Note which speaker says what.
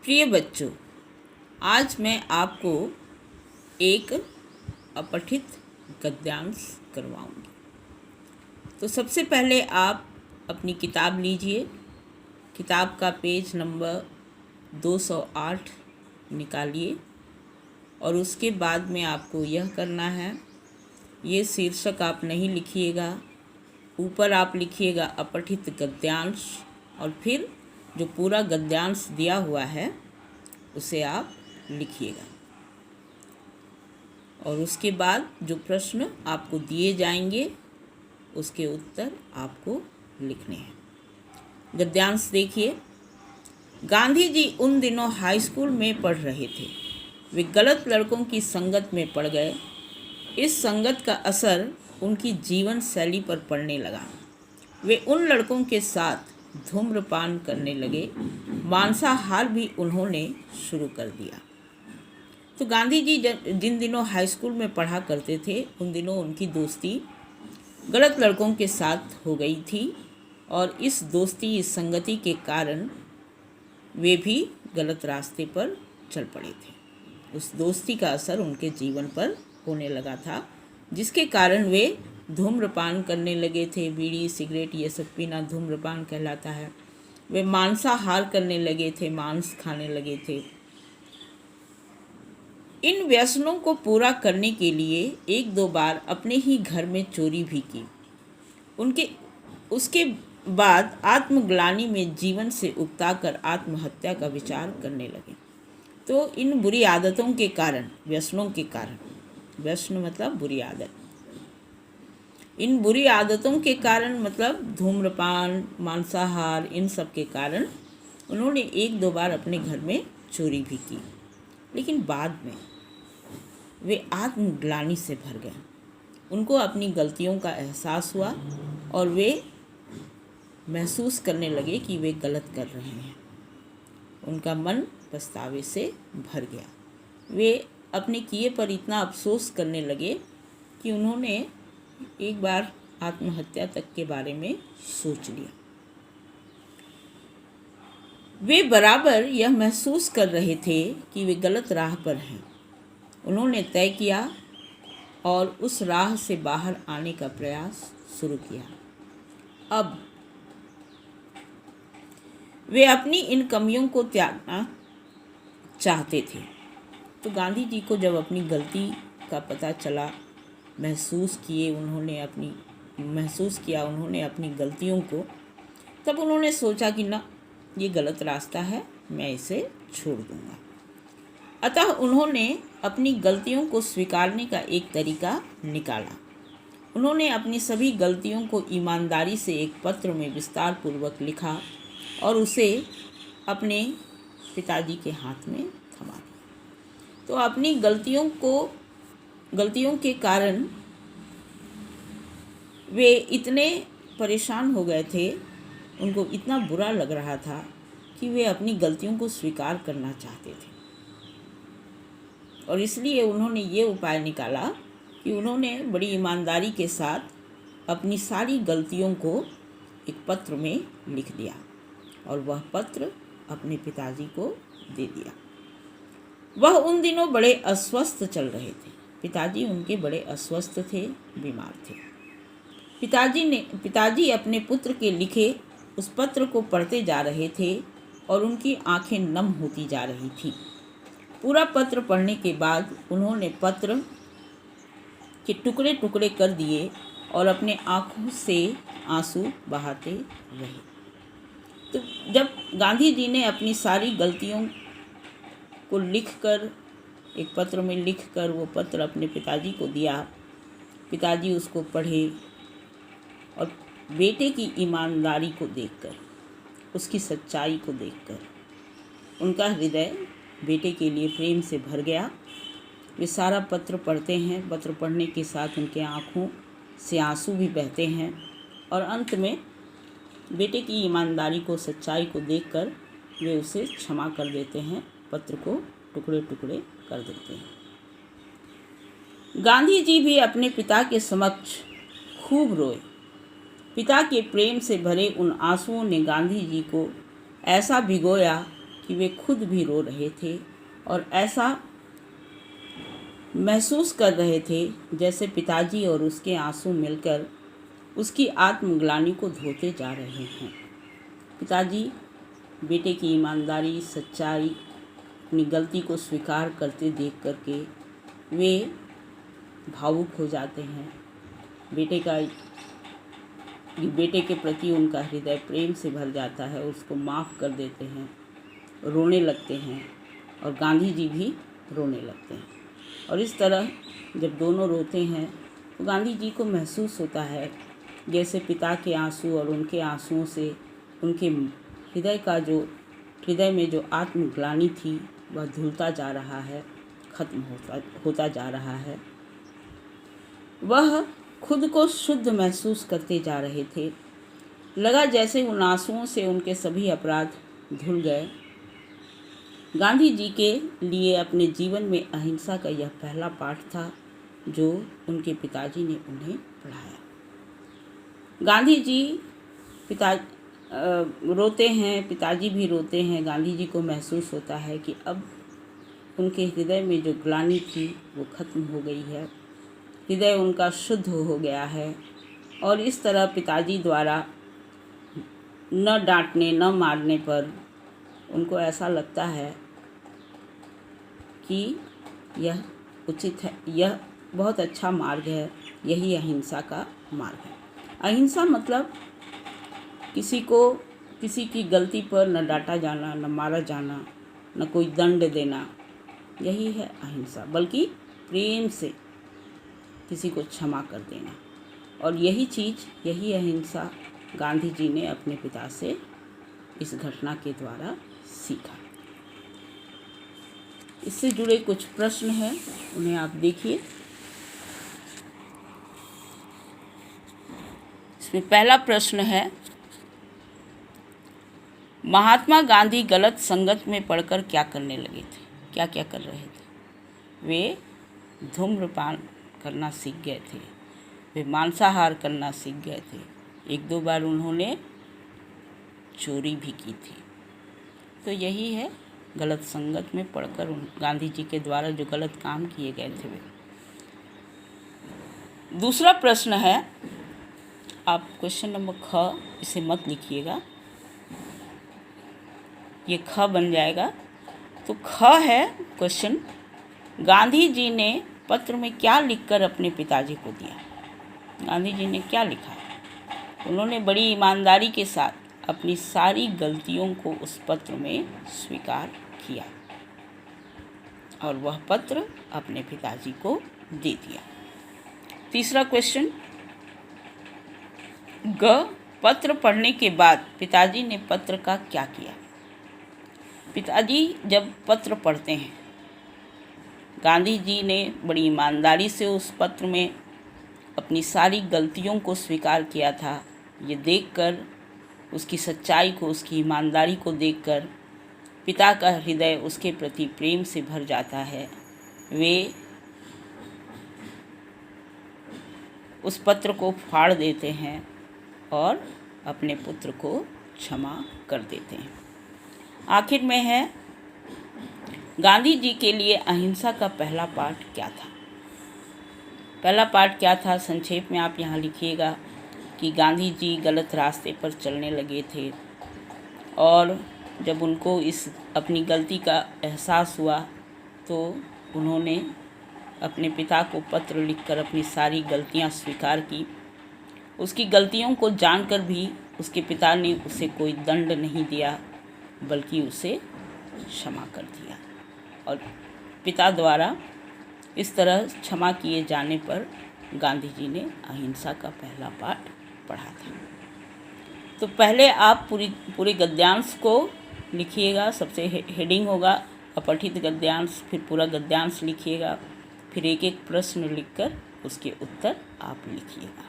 Speaker 1: प्रिय बच्चों, आज मैं आपको एक अपठित गद्यांश करवाऊंगी। तो सबसे पहले आप अपनी किताब लीजिए। किताब का पेज नंबर 208 निकालिए और उसके बाद में आपको यह करना है, ये शीर्षक आप नहीं लिखिएगा, ऊपर आप लिखिएगा अपठित गद्यांश और फिर जो पूरा गद्यांश दिया हुआ है उसे आप लिखिएगा। और उसके बाद जो प्रश्न आपको दिए जाएंगे उसके उत्तर आपको लिखने हैं। गद्यांश देखिए। गांधी जी उन दिनों हाई स्कूल में पढ़ रहे थे। वे गलत लड़कों की संगत में पड़ गए। इस संगत का असर उनकी जीवन शैली पर पड़ने लगा। वे उन लड़कों के साथ धूम्रपान करने लगे। मांसाहार भी उन्होंने शुरू कर दिया। तो गांधी जी जिन दिनों हाई स्कूल में पढ़ा करते थे उन दिनों उनकी दोस्ती गलत लड़कों के साथ हो गई थी और इस दोस्ती, इस संगति के कारण वे भी गलत रास्ते पर चल पड़े थे। उस दोस्ती का असर उनके जीवन पर होने लगा था, जिसके कारण वे धूम्रपान करने लगे थे। बीड़ी, सिगरेट ये सब पीना धूम्रपान कहलाता है। वे मांसाहार करने लगे थे, मांस खाने लगे थे। इन व्यसनों को पूरा करने के लिए एक दो बार अपने ही घर में चोरी भी की। उसके बाद आत्मग्लानि में जीवन से उकताकर आत्महत्या का विचार करने लगे। तो इन बुरी आदतों के कारण, व्यसनों के कारण, व्यसन मतलब बुरी आदत, इन बुरी आदतों के कारण मतलब धूम्रपान, मांसाहार, इन सब के कारण उन्होंने एक दो बार अपने घर में चोरी भी की। लेकिन बाद में वे आत्मग्लानि से भर गए। उनको अपनी गलतियों का एहसास हुआ और वे महसूस करने लगे कि वे गलत कर रहे हैं। उनका मन पछतावे से भर गया। वे अपने किए पर इतना अफसोस करने लगे कि उन्होंने एक बार आत्महत्या तक के बारे में सोच लिया। वे बराबर यह महसूस कर रहे थे कि वे गलत राह पर हैं। उन्होंने तय किया और उस राह से बाहर आने का प्रयास शुरू किया। अब वे अपनी इन कमियों को त्यागना चाहते थे। तो गांधी जी को जब अपनी गलती का पता चला, महसूस किया उन्होंने अपनी गलतियों को, तब उन्होंने सोचा कि ना, ये गलत रास्ता है, मैं इसे छोड़ दूंगा। अतः उन्होंने अपनी गलतियों को स्वीकारने का एक तरीका निकाला। उन्होंने अपनी सभी गलतियों को ईमानदारी से एक पत्र में विस्तार पूर्वक लिखा और उसे अपने पिताजी के हाथ में थमा दिया। तो अपनी गलतियों के कारण वे इतने परेशान हो गए थे, उनको इतना बुरा लग रहा था कि वे अपनी गलतियों को स्वीकार करना चाहते थे। और इसलिए उन्होंने ये उपाय निकाला कि उन्होंने बड़ी ईमानदारी के साथ अपनी सारी गलतियों को एक पत्र में लिख दिया और वह पत्र अपने पिताजी को दे दिया। वह उन दिनों बड़े अस्वस्थ चल रहे थे। पिताजी उनके बड़े अस्वस्थ थे, बीमार थे। पिताजी अपने पुत्र के लिखे उस पत्र को पढ़ते जा रहे थे और उनकी आंखें नम होती जा रही थी। पूरा पत्र पढ़ने के बाद उन्होंने पत्र के टुकड़े टुकड़े कर दिए और अपने आँखों से आंसू बहाते रहे। तो जब गांधी जी ने अपनी सारी गलतियों को लिखकर, एक पत्र में लिखकर वो पत्र अपने पिताजी को दिया, पिताजी उसको पढ़े और बेटे की ईमानदारी को देखकर, उसकी सच्चाई को देखकर उनका हृदय बेटे के लिए प्रेम से भर गया। वे सारा पत्र पढ़ते हैं। पत्र पढ़ने के साथ उनके आँखों से आंसू भी बहते हैं और अंत में बेटे की ईमानदारी को, सच्चाई को देखकर वे उसे क्षमा कर देते हैं, पत्र को टुकड़े टुकड़े कर देते हैं। गांधी जी भी अपने पिता के समक्ष खूब रोए। पिता के प्रेम से भरे उन आंसुओं ने गांधी जी को ऐसा भिगोया कि वे खुद भी रो रहे थे और ऐसा महसूस कर रहे थे जैसे पिताजी और उसके आंसू मिलकर उसकी आत्मग्लानि को धोते जा रहे हैं। पिताजी बेटे की ईमानदारी, सच्चाई, अपनी गलती को स्वीकार करते देख करके वे भावुक हो जाते हैं। बेटे के प्रति उनका हृदय प्रेम से भर जाता है, उसको माफ़ कर देते हैं, रोने लगते हैं और गांधी जी भी रोने लगते हैं। और इस तरह जब दोनों रोते हैं तो गांधी जी को महसूस होता है जैसे पिता के आंसू और उनके आंसुओं से उनके हृदय में जो आत्मग्लानि थी वह धुलता जा रहा है, खत्म होता जा रहा है। वह खुद को शुद्ध महसूस करते जा रहे थे। लगा जैसे उन आंसुओं से उनके सभी अपराध धुल गए। गांधी जी के लिए अपने जीवन में अहिंसा का यह पहला पाठ था जो उनके पिताजी ने उन्हें पढ़ाया। गांधी जी रोते हैं, पिताजी भी रोते हैं। गांधी जी को महसूस होता है कि अब उनके हृदय में जो ग्लानि थी वो खत्म हो गई है, हृदय उनका शुद्ध हो गया है। और इस तरह पिताजी द्वारा न डांटने न मारने पर उनको ऐसा लगता है कि यह उचित है, यह बहुत अच्छा मार्ग है, यही अहिंसा का मार्ग है। अहिंसा मतलब किसी की गलती पर न डांटा जाना, न मारा जाना, न कोई दंड देना, यही है अहिंसा। बल्कि प्रेम से किसी को क्षमा कर देना। और यही अहिंसा गांधी जी ने अपने पिता से इस घटना के द्वारा सीखा। इससे जुड़े कुछ प्रश्न हैं, उन्हें आप देखिए। इसमें पहला प्रश्न है, महात्मा गांधी गलत संगत में पड़कर क्या करने लगे थे? क्या क्या कर रहे थे? वे धूम्रपान करना सीख गए थे, वे मांसाहार करना सीख गए थे, एक दो बार उन्होंने चोरी भी की थी। तो यही है गलत संगत में पड़कर गांधी जी के द्वारा जो गलत काम किए गए थे वे। दूसरा प्रश्न है, आप क्वेश्चन नंबर ख, इसे मत लिखिएगा, ये ख बन जाएगा। तो ख है क्वेश्चन, गांधी जी ने पत्र में क्या लिखकर अपने पिताजी को दिया? गांधी जी ने क्या लिखा? उन्होंने बड़ी ईमानदारी के साथ अपनी सारी गलतियों को उस पत्र में स्वीकार किया और वह पत्र अपने पिताजी को दे दिया। तीसरा क्वेश्चन, ग, पत्र पढ़ने के बाद पिताजी ने पत्र का क्या किया? पिताजी जब पत्र पढ़ते हैं, गांधी जी ने बड़ी ईमानदारी से उस पत्र में अपनी सारी गलतियों को स्वीकार किया था। ये देखकर, उसकी सच्चाई को, उसकी ईमानदारी को देखकर पिता का हृदय उसके प्रति प्रेम से भर जाता है। वे उस पत्र को फाड़ देते हैं और अपने पुत्र को क्षमा कर देते हैं। आखिर में है, गांधी जी के लिए अहिंसा का पहला पाठ क्या था? पहला पाठ क्या था? संक्षेप में आप यहाँ लिखिएगा कि गांधी जी गलत रास्ते पर चलने लगे थे और जब उनको इस अपनी गलती का एहसास हुआ तो उन्होंने अपने पिता को पत्र लिखकर अपनी सारी गलतियाँ स्वीकार की। उसकी गलतियों को जानकर भी उसके पिता ने उसे कोई दंड नहीं दिया, बल्कि उसे क्षमा कर दिया। और पिता द्वारा इस तरह क्षमा किए जाने पर गांधी जी ने अहिंसा का पहला पाठ पढ़ा था। तो पहले आप पूरे गद्यांश को लिखिएगा। सबसे हेडिंग होगा अपठित गद्यांश, फिर पूरा गद्यांश लिखिएगा, फिर एक एक प्रश्न लिखकर उसके उत्तर आप लिखिएगा।